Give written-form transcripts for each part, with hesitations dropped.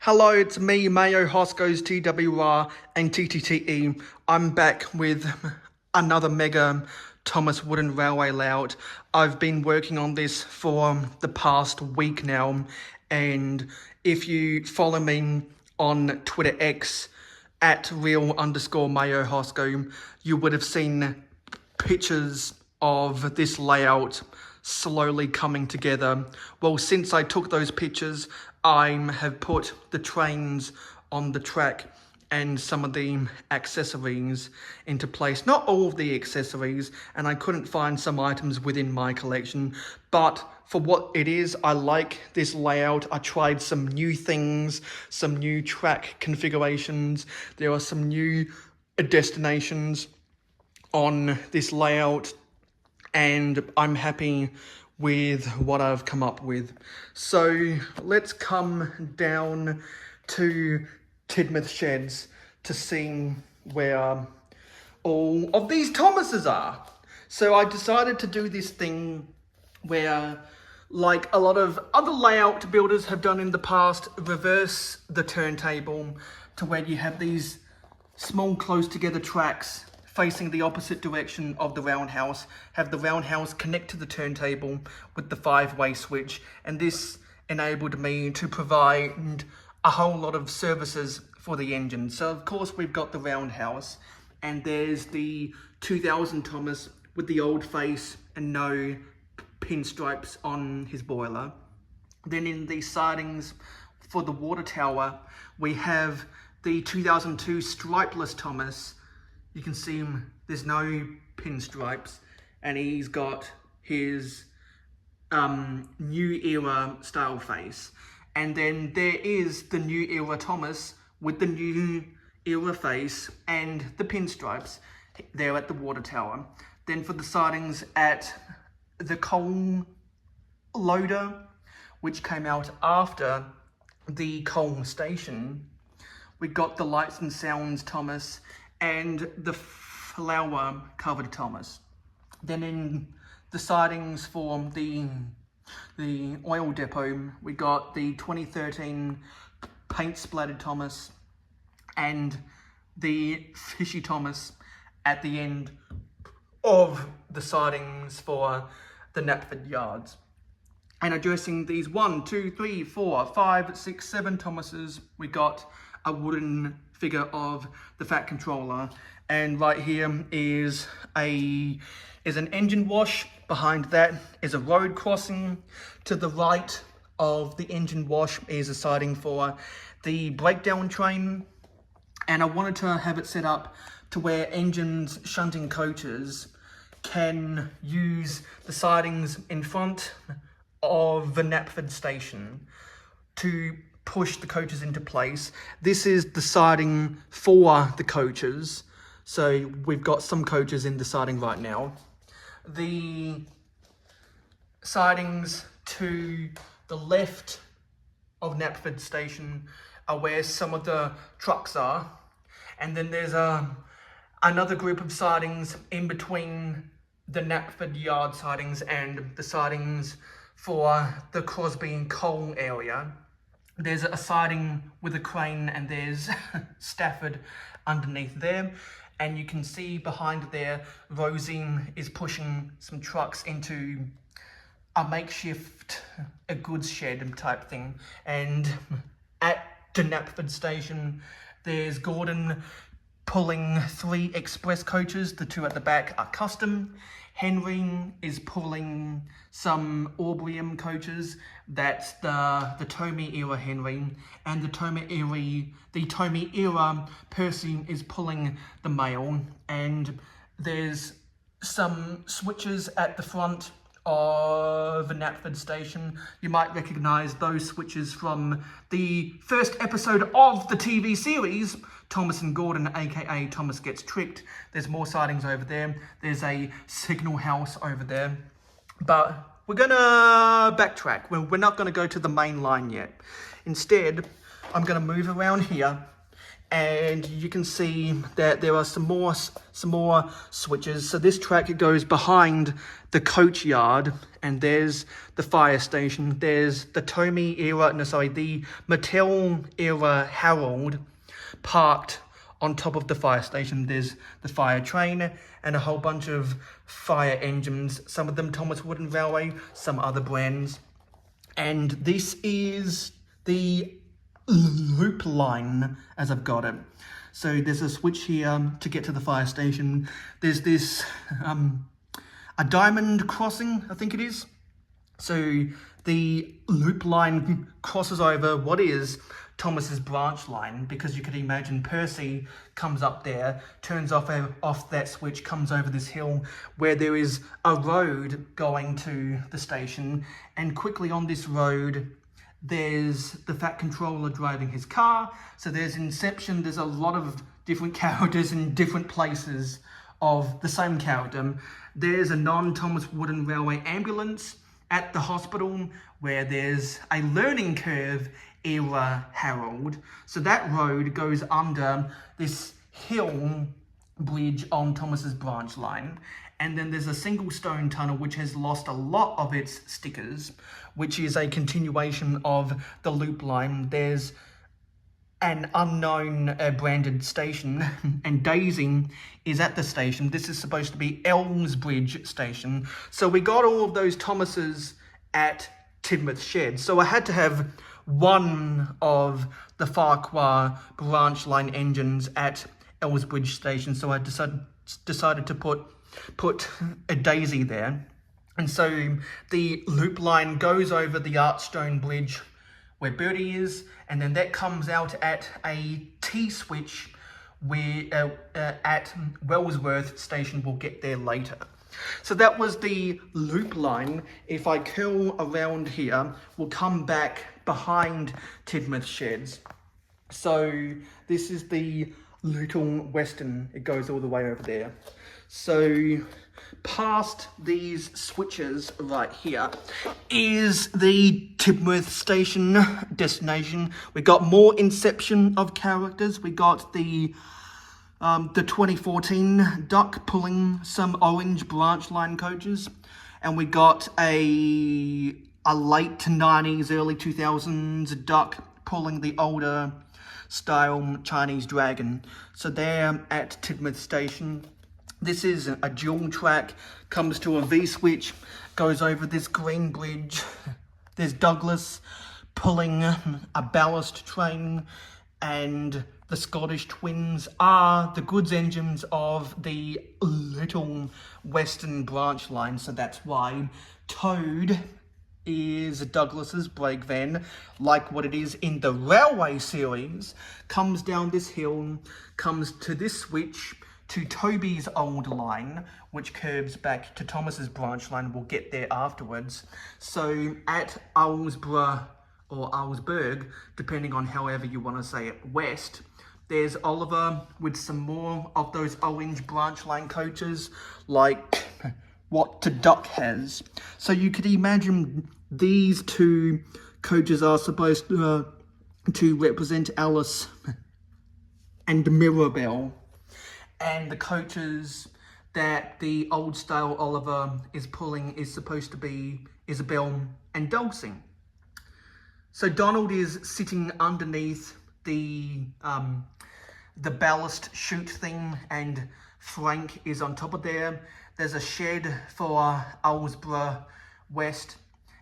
Hello, it's me, Mayo, Hosco's TWR and TTTE. I'm back with another mega Thomas Wooden Railway layout. I've been working on this for the past week now, and if you follow me on Twitter X at real_Mayo Hosco, you would have seen pictures of this layout slowly coming together. Well, since I took those pictures, I have put the trains on the track and some of the accessories into place. Not all of the accessories, and I couldn't find some items within my collection, but for what it is, I like this layout. I tried some new things, some new track configurations. There are some new destinations on this layout, and I'm happy with what I've come up with. So let's come down to Tidmouth Sheds to see where all of these Thomases are. So I decided to do this thing where, like a lot of other layout builders have done in the past, reverse the turntable to where you have these small close together tracks facing the opposite direction of the roundhouse, have the roundhouse connect to the turntable with the 5-way switch, and this enabled me to provide a whole lot of services for the engine. So of course we've got the roundhouse, and there's the 2000 Thomas with the old face and no pinstripes on his boiler. Then in the sidings for the water tower, we have the 2002 stripeless Thomas. You can see him, there's no pinstripes, and he's got his new era style face. And then there is the new era Thomas with the new era face and the pinstripes there at the water tower. Then for the sidings at the coal loader, which came out after the coal station, we got the lights and sounds Thomas and the flower covered Thomas. Then in the sidings for the oil depot, we got the 2013 paint splattered Thomas and the fishy Thomas at the end of the sidings for the Knapford yards. And addressing these 1, 2, 3, 4, 5, 6, 7 Thomases, we got a wooden figure of the Fat Controller, and right here is an engine wash. Behind that is a road crossing. To the right of the engine wash is a siding for the breakdown train, and I wanted to have it set up to where engines shunting coaches can use the sidings in front of the Knapford station to push the coaches into place. This is the siding for the coaches. So we've got some coaches in the siding right now. The sidings to the left of Knapford station are where some of the trucks are. And then there's another group of sidings in between the Knapford yard sidings and the sidings for the Crosby and Cole area. There's a siding with a crane, and there's Stafford underneath there. And you can see behind there, Rosie is pushing some trucks into a makeshift, a goods shed type thing. And at the Knapford station, there's Gordon pulling 3 express coaches. The 2 at the back are custom. Henry is pulling some Aubrium coaches. That's the Tommy era Henry, and the Tommy era Percy is pulling the Mayo. And there's some switches at the front of the Knapford station. You might recognise those switches from the first episode of the TV series, Thomas and Gordon, aka Thomas Gets Tricked. There's more sidings over there. There's a signal house over there. But we're gonna backtrack. We're not gonna go to the main line yet. Instead, I'm gonna move around here and you can see that there are some more switches. So this track, it goes behind the coach yard, and there's the fire station. There's the the Mattel era Harold parked on top of the fire station. There's the fire train and a whole bunch of fire engines, some of them Thomas Wooden Railway, some other brands. And this is the loop line, as I've got it. So there's a switch here to get to the fire station. There's this a diamond crossing, I think it is. So the loop line crosses over what is Thomas's branch line, because you could imagine Percy comes up there, turns off that switch, comes over this hill where there is a road going to the station, and quickly on this road there's the Fat Controller driving his car. So there's Inception, there's a lot of different characters in different places of the same character. There's a non-Thomas Wooden Railway ambulance at the hospital, where there's a learning curve era Harold. So that road goes under this hill bridge on Thomas's branch line. And then there's a single stone tunnel which has lost a lot of its stickers, which is a continuation of the loop line. There's an unknown branded station, and Daisy is at the station. This is supposed to be Elsbridge Station. So we got all of those Thomases at Tidmouth Shed. So I had to have one of the Farquhar branch line engines at Elsbridge Station. So I decided to put a Daisy there. And so the loop line goes over the Archstone Bridge where Bertie is, and then that comes out at a T-switch where at Wellsworth Station. We'll get there later. So that was the loop line. If I curl around here, we'll come back behind Tidmouth Sheds. So this is the Little Western. It goes all the way over there. So past these switches right here is the Tidmouth Station destination. We got more Inception of characters. We got the 2014 Duck pulling some orange branch line coaches, and we got a late 90s, early 2000s Duck pulling the older style Chinese Dragon. So they're at Tidmouth Station. This is a dual track, comes to a V-switch, goes over this green bridge. There's Douglas pulling a ballast train, and the Scottish Twins are the goods engines of the Little Western branch line. So that's why Toad is Douglas's brake van, like what it is in the Railway series. Comes down this hill, comes to this switch, to Toby's old line, which curves back to Thomas's branch line. We'll get there afterwards. So at Owlsborough or Owlsburg, depending on however you want to say it, west, there's Oliver with some more of those orange branch line coaches, like what the Duck has. So you could imagine these two coaches are supposed to represent Alice and Mirabelle. And the coaches that the old style Oliver is pulling is supposed to be Isabel and Dulcie. So Donald is sitting underneath the ballast chute thing, and Frank is on top of there. There's a shed for Owlsborough West,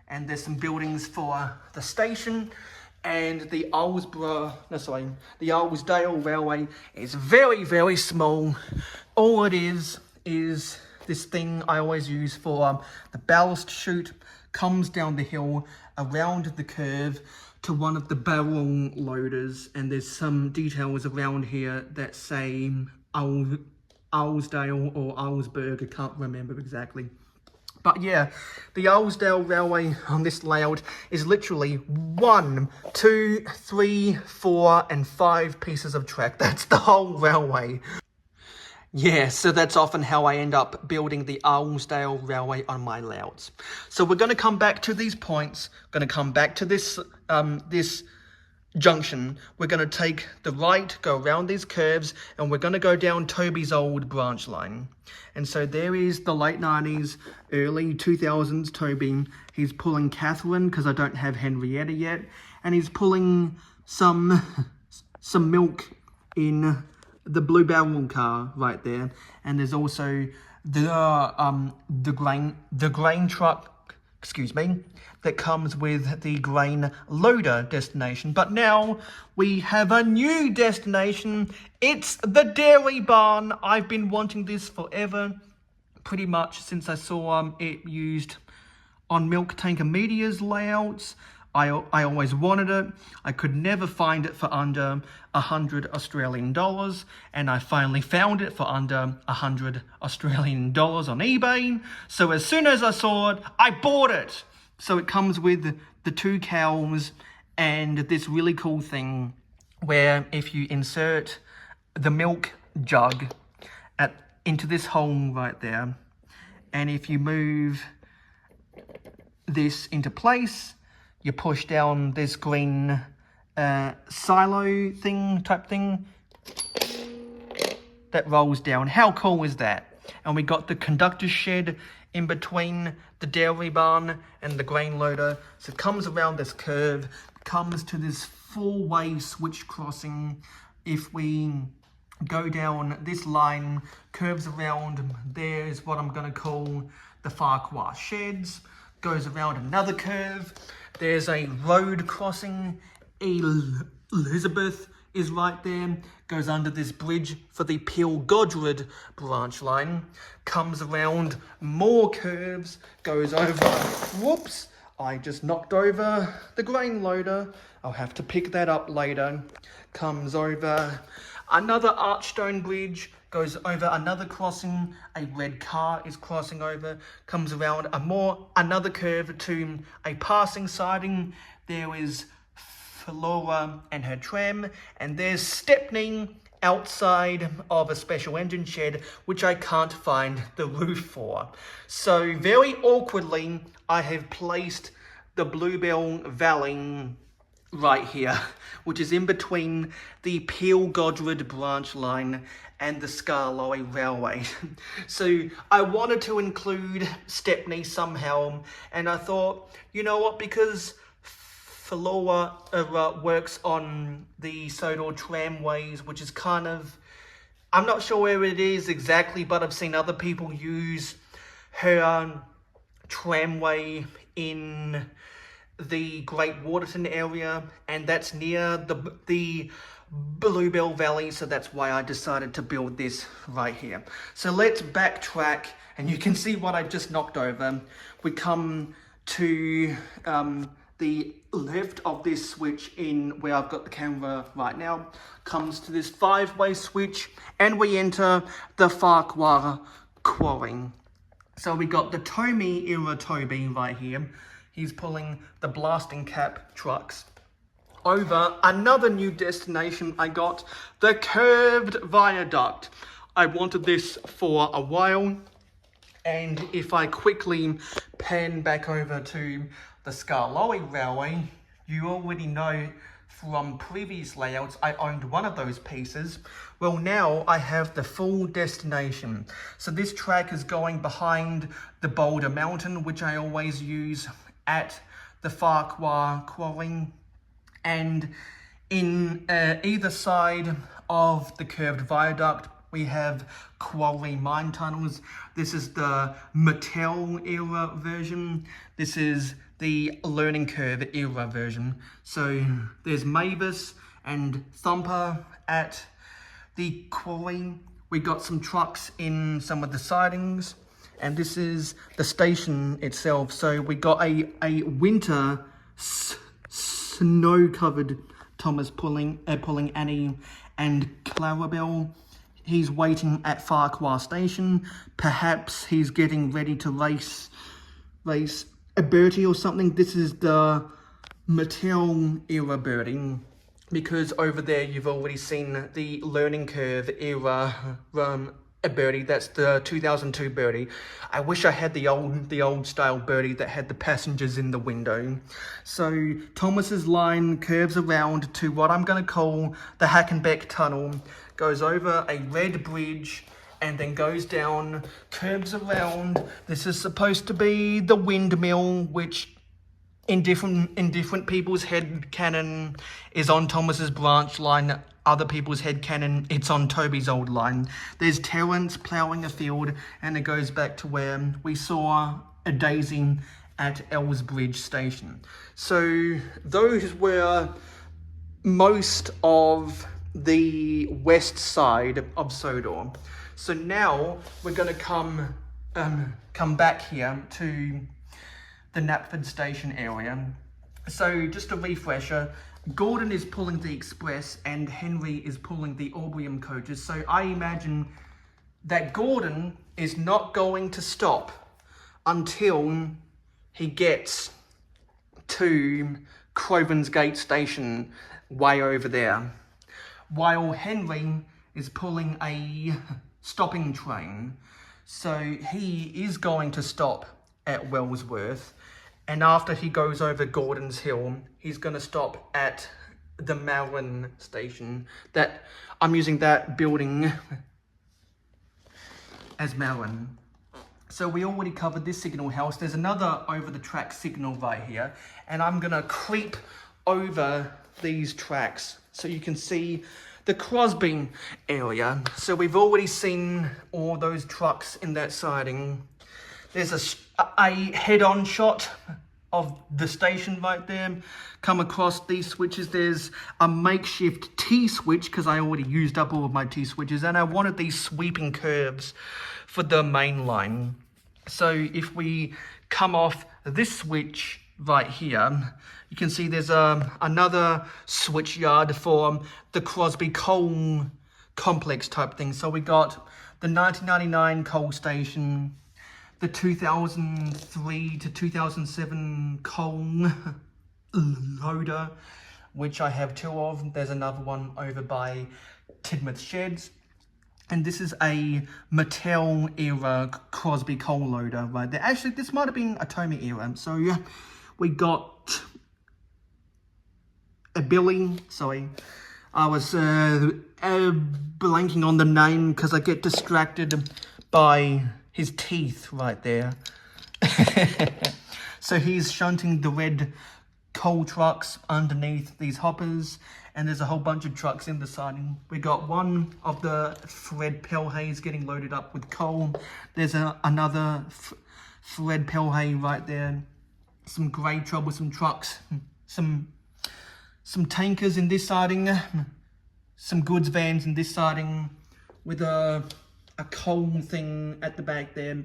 and there's some buildings for the station. And the the Owlsdale Railway is very, very small. All it is this thing I always use for the ballast chute. Comes down the hill, around the curve to one of the barrel loaders. And there's some details around here that say Owlsdale or Owlsburg. I can't remember exactly. But yeah, the Owlsdale Railway on this layout is literally 1, 2, 3, 4, and 5 pieces of track. That's the whole railway. Yeah, so that's often how I end up building the Owlsdale Railway on my layouts. So we're going to come back to these points, going to come back to this junction, we're going to take the right, go around these curves, and we're going to go down Toby's old branch line. And so there is the late 90s, early 2000s Toby. He's pulling Catherine, because I don't have Henrietta yet. And he's pulling some milk in the blue barrel car right there. And there's also the grain truck, excuse me, that comes with the grain loader destination. But now we have a new destination. It's the dairy barn. I've been wanting this forever, pretty much since I saw it used on Milk Tanker Media's layouts. I always wanted it. I could never find it for under 100 Australian dollars, and I finally found it for under 100 Australian dollars on eBay. So as soon as I saw it, I bought it. So it comes with the 2 cows and this really cool thing where if you insert the milk jug into this hole right there, and if you move this into place, you push down this green silo type thing that rolls down. How cool is that? And we got the conductor shed in between the dairy barn and the grain loader. So it comes around this curve, comes to this 4-way switch crossing. If we go down this line, curves around, there's what I'm going to call the Farquhar sheds, goes around another curve. There's a road crossing. Elizabeth is right there, goes under this bridge for the Peel-Godred branch line, comes around more curves, goes over, whoops, I just knocked over the grain loader, I'll have to pick that up later, comes over another archstone bridge, goes over another crossing, a red car is crossing over, comes around another curve to a passing siding. There is Flora and her tram, and there's Stepney outside of a special engine shed, which I can't find the roof for. So very awkwardly, I have placed the Bluebell Valley right here, which is in between the Peel-Godred branch line and the Skarloey Railway. So I wanted to include Stepney somehow, and I thought, you know what, because Flora works on the Sodor tramways, which is kind of, I'm not sure where it is exactly, but I've seen other people use her tramway in the Great Waterton area, and that's near the Bluebell Valley, so that's why I decided to build this right here. So let's backtrack, and you can see what I just knocked over. We come to the left of this switch in where I've got the camera right now, comes to this 5-way switch, and we enter the Farquhar Quarry. So we got the Tommy era Toby right here. He's pulling the blasting cap trucks. Over another new destination, I got the curved viaduct. I wanted this for a while, and if I quickly pan back over to the Skarloey Railway, you already know from previous layouts I owned one of those pieces. Well, now I have the full destination. So this track is going behind the Boulder Mountain, which I always use at the Farquhar Quarry, and in either side of the curved viaduct we have quarry mine tunnels. This is the Mattel era version. This is the learning curve era version. So there's Mavis and Thumper at the quarry. We got some trucks in some of the sidings, and this is the station itself. So we got a winter snow-covered Thomas pulling Annie and Clarabelle. He's waiting at Farquhar Station. Perhaps he's getting ready to race a Bertie or something. This is the Mattel era Bertie, because over there you've already seen the learning curve era a birdie. That's the 2002 birdie. I wish I had the old style birdie that had the passengers in the window. So Thomas's line curves around to what I'm going to call the Hackenbeck Tunnel, goes over a red bridge, and then goes down, curves around. This is supposed to be the windmill, which in different people's head canon is on Thomas's branch line. Other people's head canon, it's on Toby's old line. There's Terence ploughing a field, and it goes back to where we saw a daisy at Ellsbridge Station. So those were most of the west side of Sodor. So now we're going to come back here to the Knapford Station area. So just a refresher, Gordon is pulling the express and Henry is pulling the Aubrium coaches. So I imagine that Gordon is not going to stop until he gets to Crovan's Gate Station way over there, while Henry is pulling a stopping train. So he is going to stop at Wellsworth, and after he goes over Gordon's Hill, he's going to stop at the Malvern Station. That I'm using that building as Malvern. So we already covered this signal house. There's another over the track signal right here, and I'm going to creep over these tracks so you can see the Crosby area. So we've already seen all those trucks in that siding. There's a head-on shot of the station right there. Come across these switches. There's a makeshift T-switch because I already used up all of my T-switches, and I wanted these sweeping curves for the main line. So if we come off this switch right here, you can see there's another switch yard for the Crosby coal complex type thing. So we got the 1999 coal station, the 2003 to 2007 coal loader, which I have two of. There's another one over by Tidmouth Sheds. And this is a Mattel era Crosby coal loader right there. Actually, this might have been a Tommy era. So yeah, we got a Billy. Sorry, I was blanking on the name because I get distracted by his teeth right there. So he's shunting the red coal trucks underneath these hoppers, and there's a whole bunch of trucks in the siding. We got one of the Fred Pelhays getting loaded up with coal. There's another Fred Pelhay right there. Some grey troublesome trucks, some tankers in this siding, some goods vans in this siding, with a coal thing at the back there,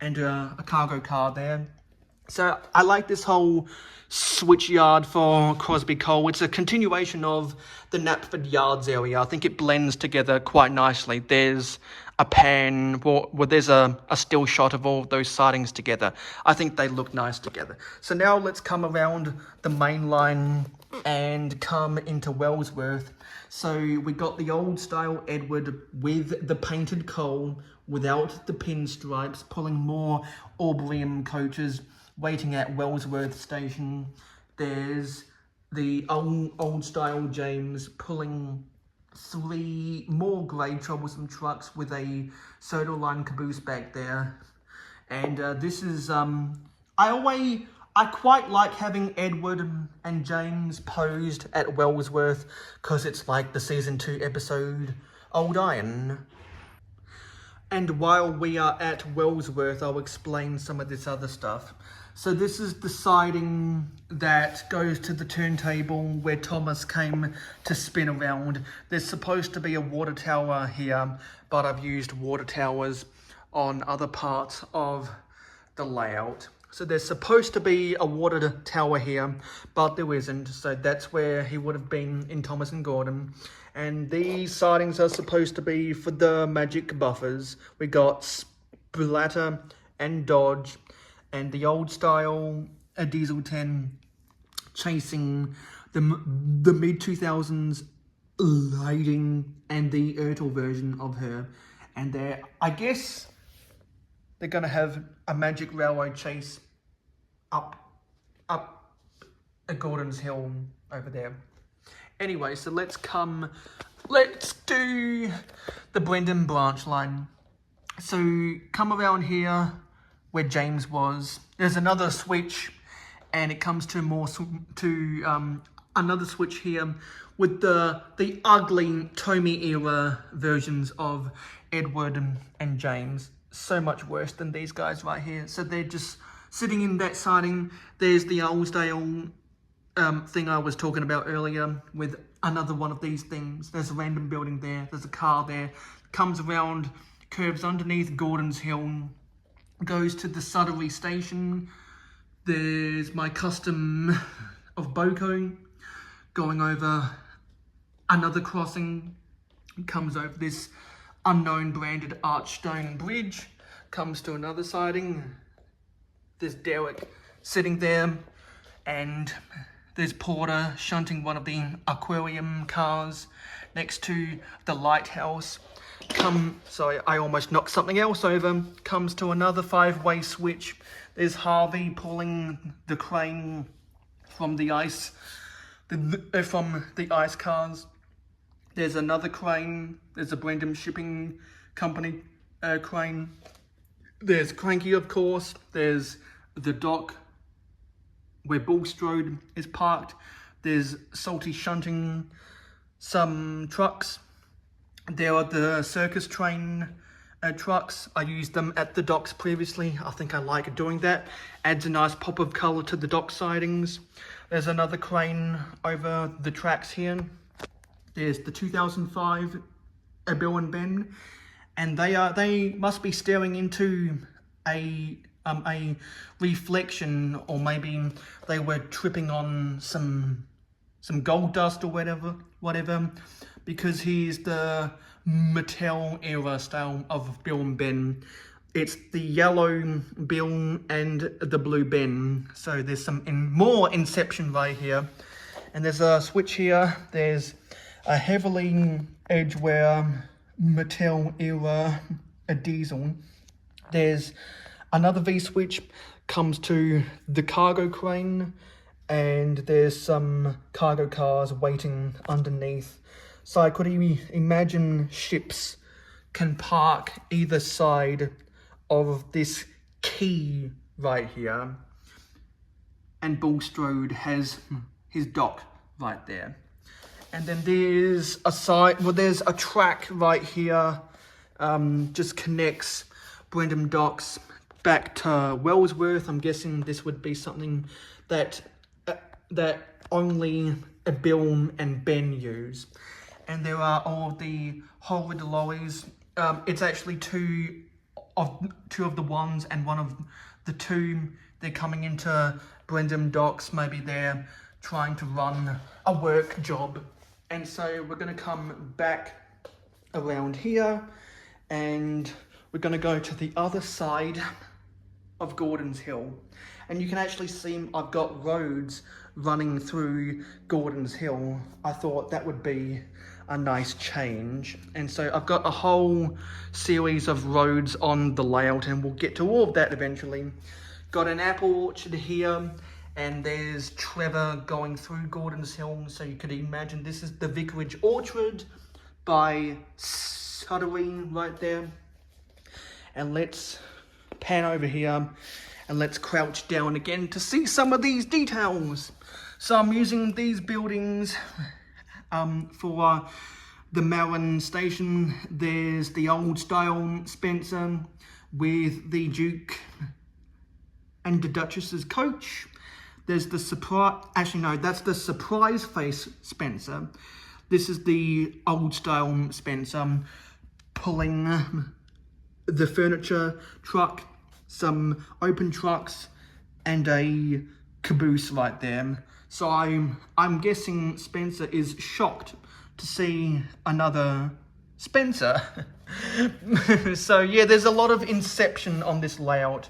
and a cargo car there. So I like this whole switch yard for Crosby Coal. It's a continuation of the Knapford Yards area. I think it blends together quite nicely. There's a pan where there's a still shot of all of those sidings together. I think they look nice together. So now let's come around the main line and come into Wellsworth. So we got the old style Edward with the painted coal without the pinstripes, pulling more Aubrium coaches waiting at Wellsworth Station. There's the old style James pulling three more grey troublesome trucks with a soda line caboose back there. And this is, I quite like having Edward and James posed at Wellsworth because it's like the season 2 episode Old Iron. And while we are at Wellsworth, I'll explain some of this other stuff. So this is the siding that goes to the turntable where Thomas came to spin around. There's supposed to be a water tower here, but I've used water towers on other parts of the layout. So there's supposed to be a water tower here, but there isn't. So that's where he would have been in Thomas and Gordon. And these sidings are supposed to be for the magic buffers. We got Splatter and Dodge, and the old style a Diesel 10 chasing the mid 2000s lighting and the Ertl version of her. And I guess they're gonna have a magic railway chase up at Gordon's Hill over there. Anyway, so let's do the Brendan branch line. So come around here where James was. There's another switch, and it comes to another switch here with the ugly Tommy era versions of Edward and James. So much worse than these guys right here. So they're just sitting in that siding. There's the Oldsdale thing I was talking about earlier with another one of these things. There's a random building there. There's a car there. Comes around, curves underneath Gordon's Hill, goes to the Sudbury station. There's my custom of Boko going over another crossing. Comes over this unknown branded archstone bridge. Comes to another siding. There's Derek sitting there, and there's Porter shunting one of the aquarium cars next to the lighthouse. Sorry, I almost knocked something else over. Comes to another 5-way switch. There's Harvey pulling the crane from the ice, from the ice cars. There's another crane. There's a Brendan Shipping Company crane. There's Cranky, of course. There's the dock where Bulstrode is parked. There's Salty shunting some trucks. There are the circus train trucks. I used them at the docks previously. I think I like doing that. Adds a nice pop of colour to the dock sidings. There's another crane over the tracks here. There's the 2005 Bill and Ben, and they must be staring into a reflection, or maybe they were tripping on some gold dust or whatever, because he's the Mattel era style of Bill and Ben. It's the yellow Bill and the blue Ben. So there's some more Inception right here. And there's a switch here. There's a heavily edgeware Mattel era a diesel. There's another V-switch, comes to the cargo crane, and there's some cargo cars waiting underneath. So I could imagine ships can park either side of this quay right here, and Bulstrode has his dock right there. And then there's a track right here, just connects Brendan Docks back to Wellsworth. I'm guessing this would be something that only Bill and Ben use. And there are all the horrid lorries. It's actually two of the ones and one of the two. They're coming into Brendan Docks. Maybe they're trying to run a work job. And so we're going to come back around here, and we're going to go to the other side of Gordon's Hill. And you can actually see I've got roads running through Gordon's Hill. I thought that would be a nice change. And so I've got a whole series of roads on the layout, and we'll get to all of that eventually. Got an apple orchard here, and there's Trevor going through Gordon's Hill. So you could imagine this is the Vicarage Orchard by Sudbury right there. And let's pan over here and let's crouch down again to see some of these details. So I'm using these buildings for the Marin station. There's the old style Spencer with the Duke and the Duchess's coach. There's the that's the surprise face Spencer. This is the old style Spencer pulling the furniture truck, some open trucks, and a caboose right there. So I'm guessing Spencer is shocked to see another Spencer. So yeah, there's a lot of Inception on this layout,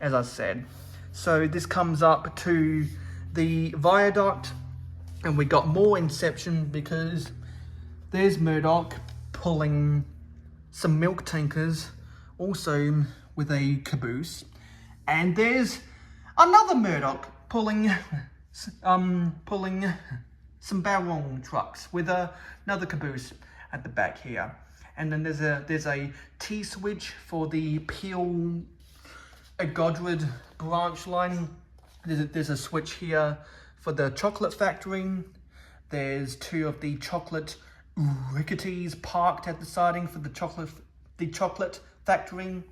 as I said. So this comes up to the viaduct, and we got more Inception because there's Murdoch pulling some milk tankers, also with a caboose. And there's another Murdoch pulling some barrel trucks with another caboose at the back here. And then there's a T-switch for the Peel Godred branch line. There's a switch here for the chocolate factory. There's two of the chocolate ricketies parked at the siding for the chocolate factory.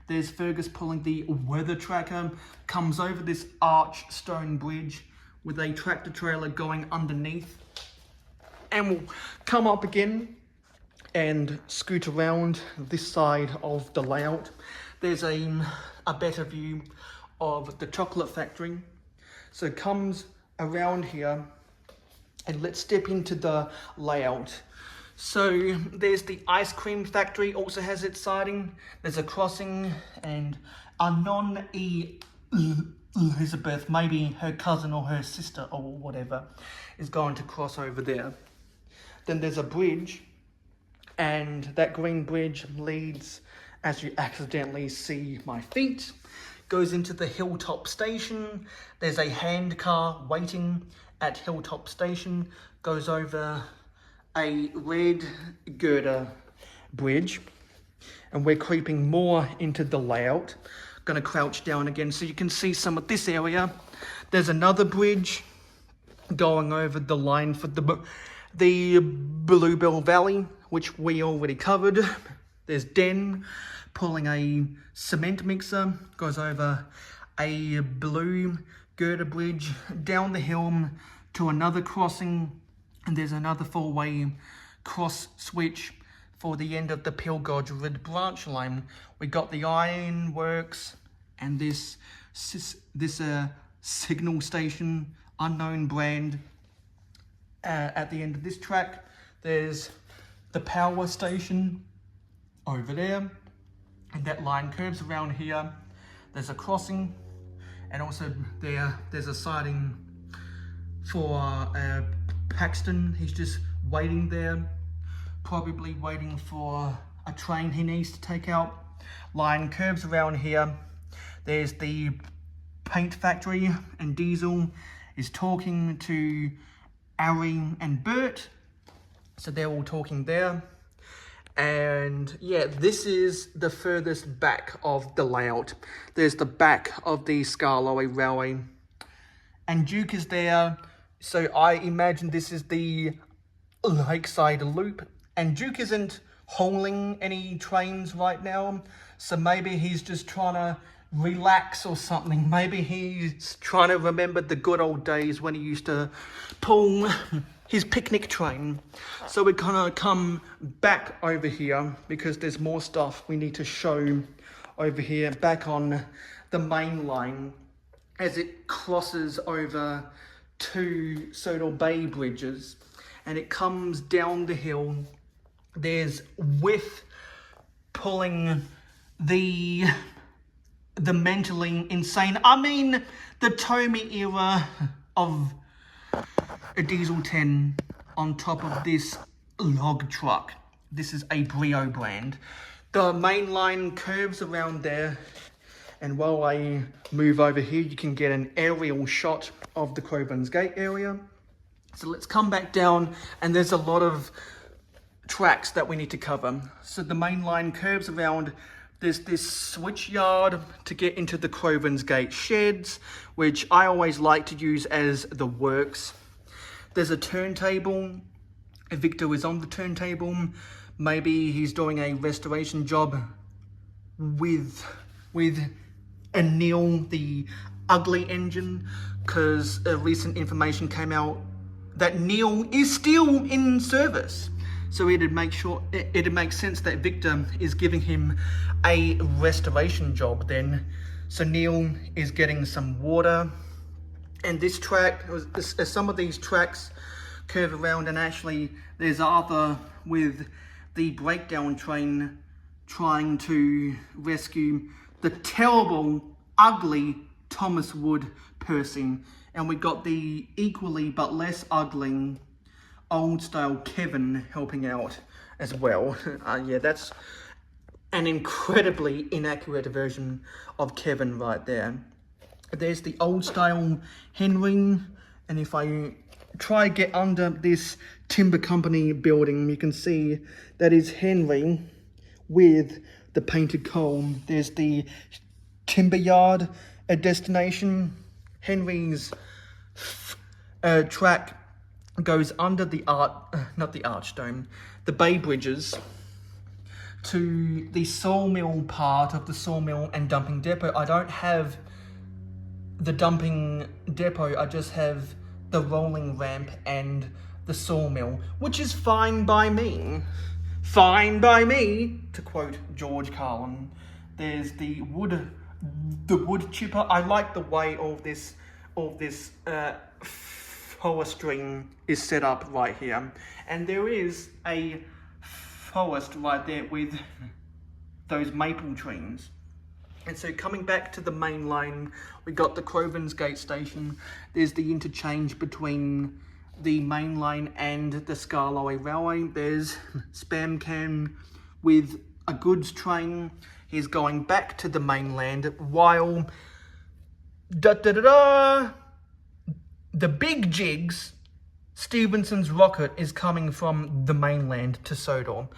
There's Fergus pulling the weather tracker, comes over this arch stone bridge with a tractor trailer going underneath, and we'll come up again and scoot around this side of the layout. There's a better view of the chocolate factory. So it comes around here, and let's step into the layout. So there's the ice cream factory, also has its siding. There's a crossing, and Anon Elizabeth, maybe her cousin or her sister or whatever, is going to cross over there. Then there's a bridge, and that green bridge leads, as you accidentally see my feet, goes into the Hilltop Station. There's a hand car waiting at Hilltop Station, goes over a red girder bridge, and we're creeping more into the layout. Gonna crouch down again so you can see some of this area. There's another bridge going over the line for the Bluebell Valley, which we already covered. There's Den pulling a cement mixer, goes over a blue girder bridge down the hill to another crossing, and there's another four-way cross switch for the end of the Peel Godred branch line. We got the ironworks and this signal station, unknown brand. At the end of this track, there's the power station over there, and that line curves around here. There's a crossing, and also there's a siding for Paxton. He's just waiting there, probably waiting for a train he needs to take out. Line curves around here. There's the paint factory, and Diesel is talking to Ari and Bert. So they're all talking there. And yeah, this is the furthest back of the layout. There's the back of the Skarloey Railway. And Duke is there. So I imagine this is the Lakeside Loop. And Duke isn't hauling any trains right now. So maybe he's just trying to relax or something. Maybe he's trying to remember the good old days when he used to pull his picnic train. So we're gonna come back over here because there's more stuff we need to show over here, back on the main line as it crosses over two Sodal Bay bridges, and it comes down the hill. There's Whiff pulling the mentally insane, the Tommy era of a Diesel 10 on top of this log truck. This is a Brio brand. The main line curves around there, and while I move over here, you can get an aerial shot of the Crowburn's Gate area. So let's come back down, and there's a lot of tracks that we need to cover. So the main line curves around. There's this switch yard to get into the Crowburn's Gate sheds, which I always like to use as the works. There's a turntable. Victor is on the turntable. Maybe he's doing a restoration job with Neil, the ugly engine, because recent information came out that Neil is still in service. So it'd make sense that Victor is giving him a restoration job then. So Neil is getting some water. And this track, some of these tracks curve around, and actually there's Arthur with the breakdown train trying to rescue the terrible, ugly Thomas Wood person. And we got the equally but less ugly old style Kevin helping out as well. Yeah, that's an incredibly inaccurate version of Kevin right there. There's the old style Henry, and if I try get under this timber company building, you can see that is Henry with the painted comb. There's the timber yard at destination. Henry's track goes under the not the archdome, the bay bridges to the sawmill part of the sawmill and dumping depot. I don't have the dumping depot, I just have the rolling ramp and the sawmill, which is fine by me. Fine by me, to quote George Carlin. There's the wood chipper. I like the way all this forestry is set up right here, and there is a forest right there with those maple trees. And so coming back to the main line, we got the Crovan's Gate station. There's the interchange between the main line and the Skarloey Railway. There's Spam Can with a goods train. He's going back to the mainland while the big jigs, Stevenson's rocket, is coming from the mainland to Sodor.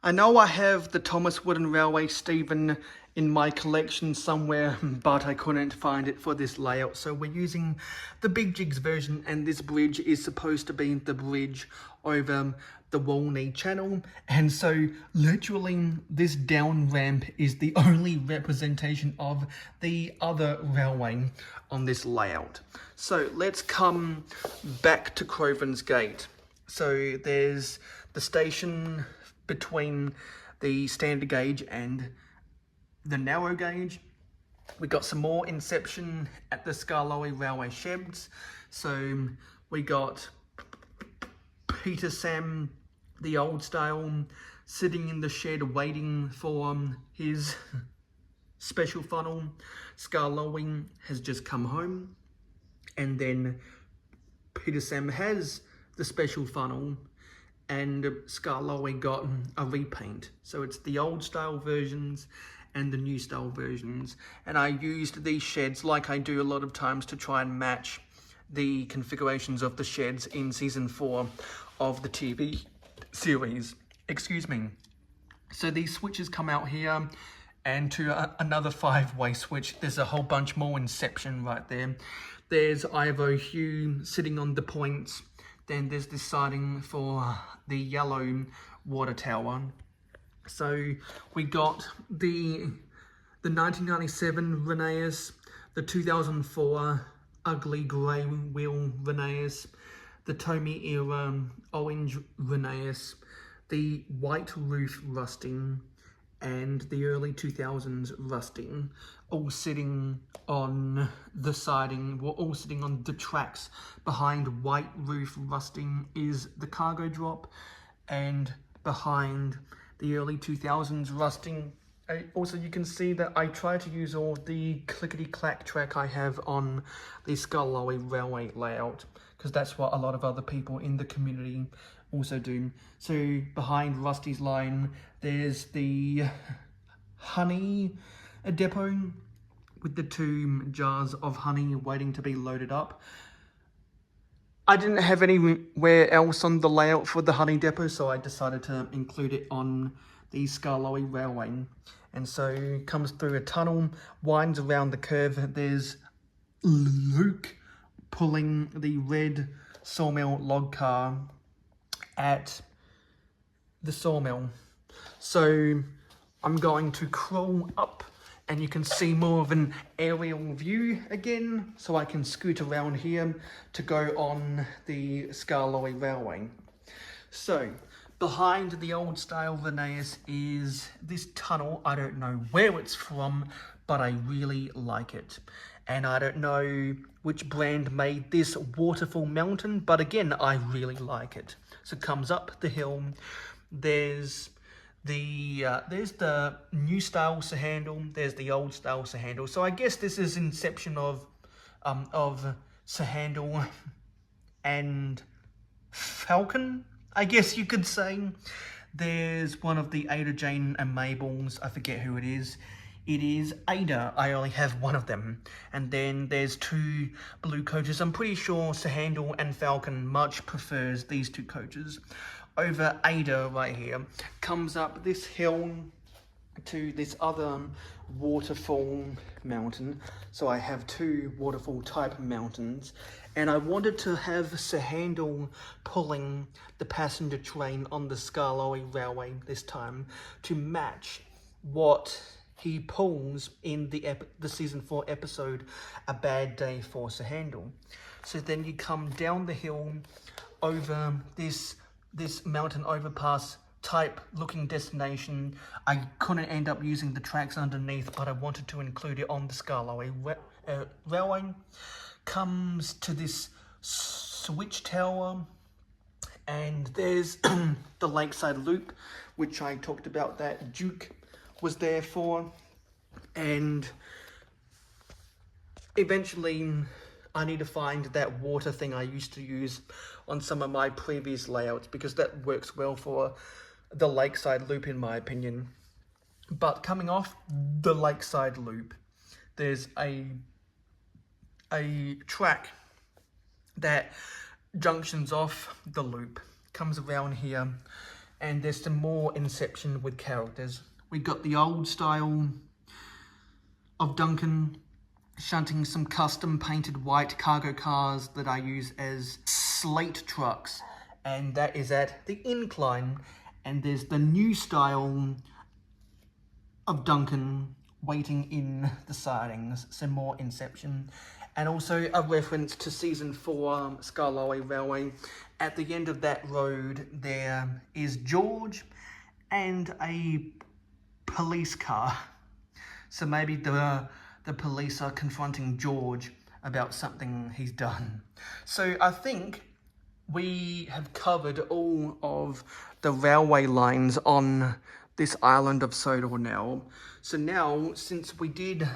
I know I have the Thomas Wooden Railway Stephen in my collection somewhere, but I couldn't find it for this layout, so we're using the Big Jigs version, and this bridge is supposed to be the bridge over the Walney Channel, and so literally this down ramp is the only representation of the other railway on this layout. So let's come back to Crovan's Gate. So there's the station between the standard gauge and the narrow gauge. We got some more inception at the Skarloey Railway sheds. So we got Peter Sam, the old style, sitting in the shed waiting for his special funnel. Skarloey has just come home, and then Peter Sam has the special funnel, and Skarloey got a repaint. So it's the old style versions and the new style versions. And I used these sheds like I do a lot of times to try and match the configurations of the sheds in season 4 of the TV series. Excuse me. So these switches come out here, and to another 5-way switch. There's a whole bunch more inception right there. There's Ivo Hugh sitting on the points. Then there's this siding for the yellow water tower. So we got the 1997 Rheneas, the 2004 ugly grey wheel Rheneas, the Tommy era orange Rheneas, the white roof rusting, and the early 2000s rusting, all sitting on the siding, all sitting on the tracks. Behind white roof rusting is the cargo drop, and behind the early 2000s rusting, also you can see that I try to use all the clickety-clack track I have on the Skarloey Railway layout, because that's what a lot of other people in the community also do. So behind Rusty's line, there's the honey depot with the 2 jars of honey waiting to be loaded up. I didn't have anywhere else on the layout for the honey depot, so I decided to include it on the Skarloey Railway. And so comes through a tunnel, winds around the curve. There's Luke pulling the red sawmill log car at the sawmill. So I'm going to crawl up, and you can see more of an aerial view again, so I can scoot around here to go on the Skarloey Railway. So behind the old style Rheneas is this tunnel. I don't know where it's from, but I really like it. And I don't know which brand made this waterfall mountain, but again, I really like it. So it comes up the hill. There's the new style Sahandle. There's the old style Sahandle. So I guess this is inception of Sahandle and Falcon, I guess you could say. There's one of the Ada, Jane and Mabels. I forget who it is. It is Ada. I only have one of them. And then there's two blue coaches. I'm pretty sure Sir Handel and Falcon much prefers these two coaches over Ada right here. Comes up this hill to this other waterfall mountain. So I have two waterfall type mountains, and I wanted to have Sir Handel pulling the passenger train on the Skarloey Railway this time to match what he pulls in the season 4 episode A Bad Day for Sir Handel. So then you come down the hill over this mountain overpass type looking destination. I couldn't end up using the tracks underneath, but I wanted to include it on the Skarloey Railway. Comes to this switch tower, and there's the Lakeside Loop, which I talked about that Duke was there for, and eventually I need to find that water thing I used to use on some of my previous layouts, because that works well for the Lakeside Loop in my opinion. But coming off the Lakeside Loop, there's a track that junctions off the loop, comes around here, and there's some more Inception with characters. We got the old style of Duncan shunting some custom painted white cargo cars that I use as slate trucks, and that is at the incline. And there's the new style of Duncan waiting in the sidings, some more Inception, and also a reference to season 4 Skarloey Railway. At the end of that road there is George and a police car, so maybe the police are confronting George about something he's done. So I think we have covered all of the railway lines on this island of Sodor now. So now, since we did...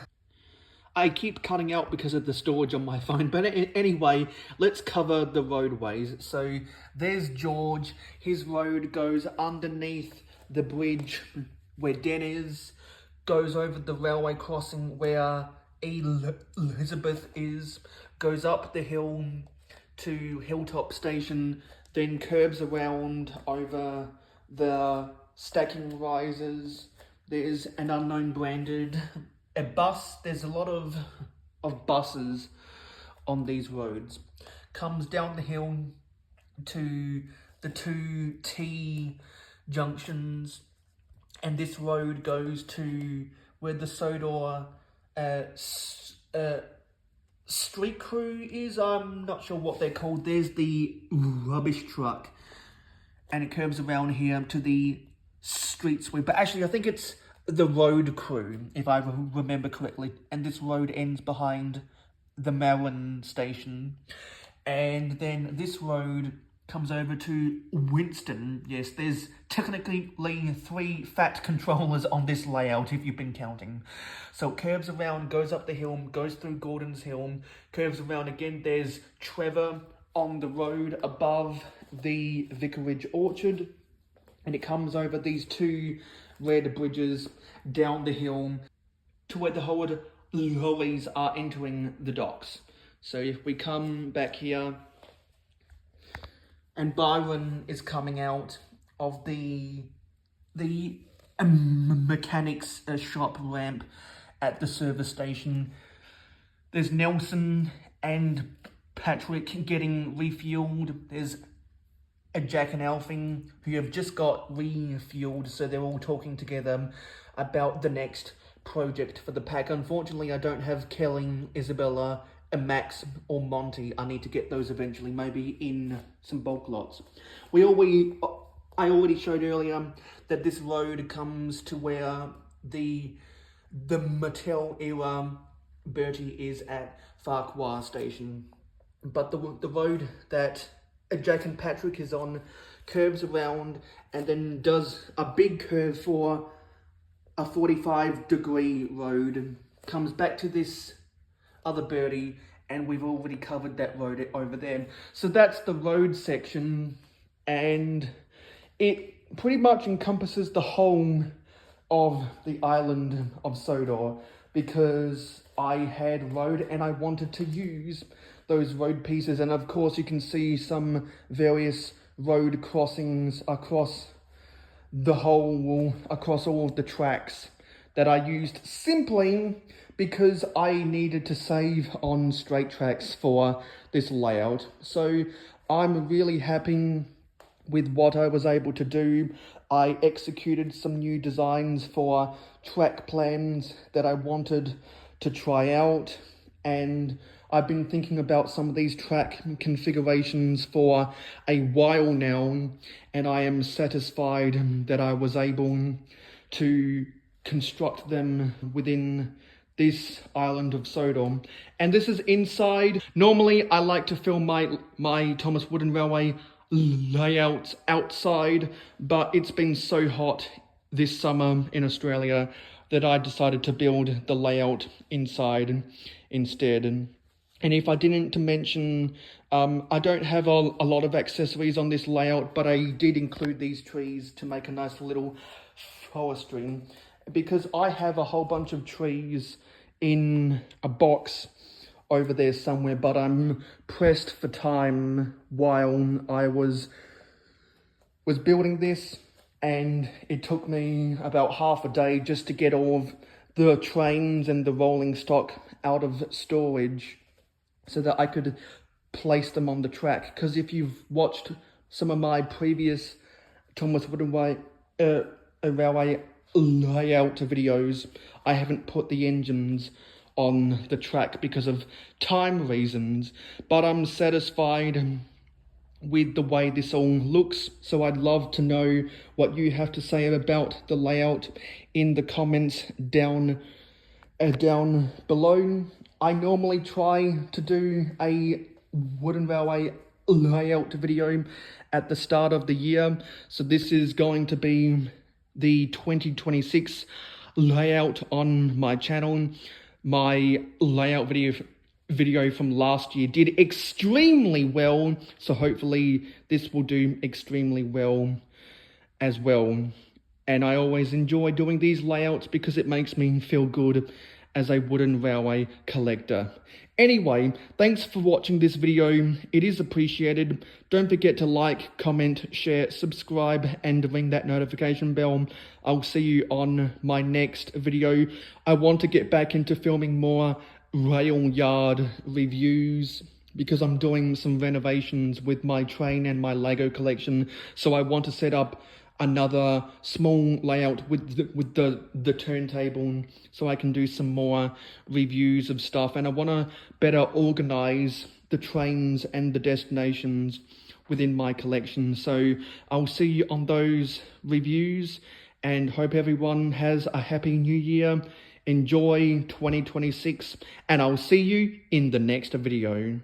I keep cutting out because of the storage on my phone, but anyway, let's cover the roadways. So there's George. His road goes underneath the bridge where Den is, goes over the railway crossing where Elizabeth is, goes up the hill to Hilltop Station, then curves around over the stacking rises. There's an unknown branded a bus. There's a lot of buses on these roads. Comes down the hill to the two T junctions, and this road goes to where the Sodor street crew is. I'm not sure what they're called. There's the rubbish truck, and it curves around here to the street sweep. But actually, I think it's the road crew, if I remember correctly. And this road ends behind the Marin station. And then this road comes over to Winston. Yes, there's technically 3 fat controllers on this layout, if you've been counting. So it curves around, goes up the hill, goes through Gordon's Hill, curves around again. There's Trevor on the road above the Vicarage Orchard, and it comes over these 2 red bridges down the hill to where the Howard lorries are entering the docks. So if we come back here, and Byron is coming out of the mechanics shop ramp at the service station. There's Nelson and Patrick getting refueled. There's a Jack and Alfie who have just got refueled, so they're all talking together about the next project for the pack. Unfortunately, I don't have Kelly, Isabella, and Max or Monty. I need to get those eventually, maybe in some bulk lots. I already showed earlier that this road comes to where the Mattel era Bertie is at Farquhar Station. But the road that Jack and Patrick is on curves around and then does a big curve for a 45-degree road, comes back to this other Bertie, and we've already covered that road over there. So that's the road section, and it pretty much encompasses the whole of the island of Sodor, because I had road and I wanted to use those road pieces. And of course you can see some various road crossings across the whole, across all of the tracks that I used simply because I needed to save on straight tracks for this layout. So I'm really happy with what I was able to do. I executed some new designs for track plans that I wanted to try out, and I've been thinking about some of these track configurations for a while now, and I am satisfied that I was able to construct them within this island of Sodor. And this is inside. Normally I like to film my Thomas Wooden Railway layouts outside, but it's been so hot this summer in Australia that I decided to build the layout inside instead. And if I didn't to mention, I don't have a lot of accessories on this layout, but I did include these trees to make a nice little forestry, because I have a whole bunch of trees in a box over there somewhere, but I'm pressed for time while I was building this, and it took me about half a day just to get all of the trains and the rolling stock out of storage so that I could place them on the track. Because if you've watched some of my previous Thomas Wooden Railway layout videos, I haven't put the engines on the track because of time reasons, but I'm satisfied with the way this all looks. So I'd love to know what you have to say about the layout in the comments down below. I normally try to do a Wooden Railway layout video at the start of the year, so this is going to be the 2026 layout on my channel. My layout video from last year did extremely well, so hopefully this will do extremely well as well. And I always enjoy doing these layouts because it makes me feel good as a wooden railway collector. Anyway, thanks for watching this video. It is appreciated. Don't forget to like, comment, share, subscribe, and ring that notification bell. I'll see you on my next video. I want to get back into filming more rail yard reviews because I'm doing some renovations with my train and my Lego collection. So I want to set up another small layout with the turntable so I can do some more reviews of stuff, and I want to better organize the trains and the destinations within my collection. So I'll see you on those reviews, and hope everyone has a happy new year. Enjoy 2026, and I'll see you in the next video.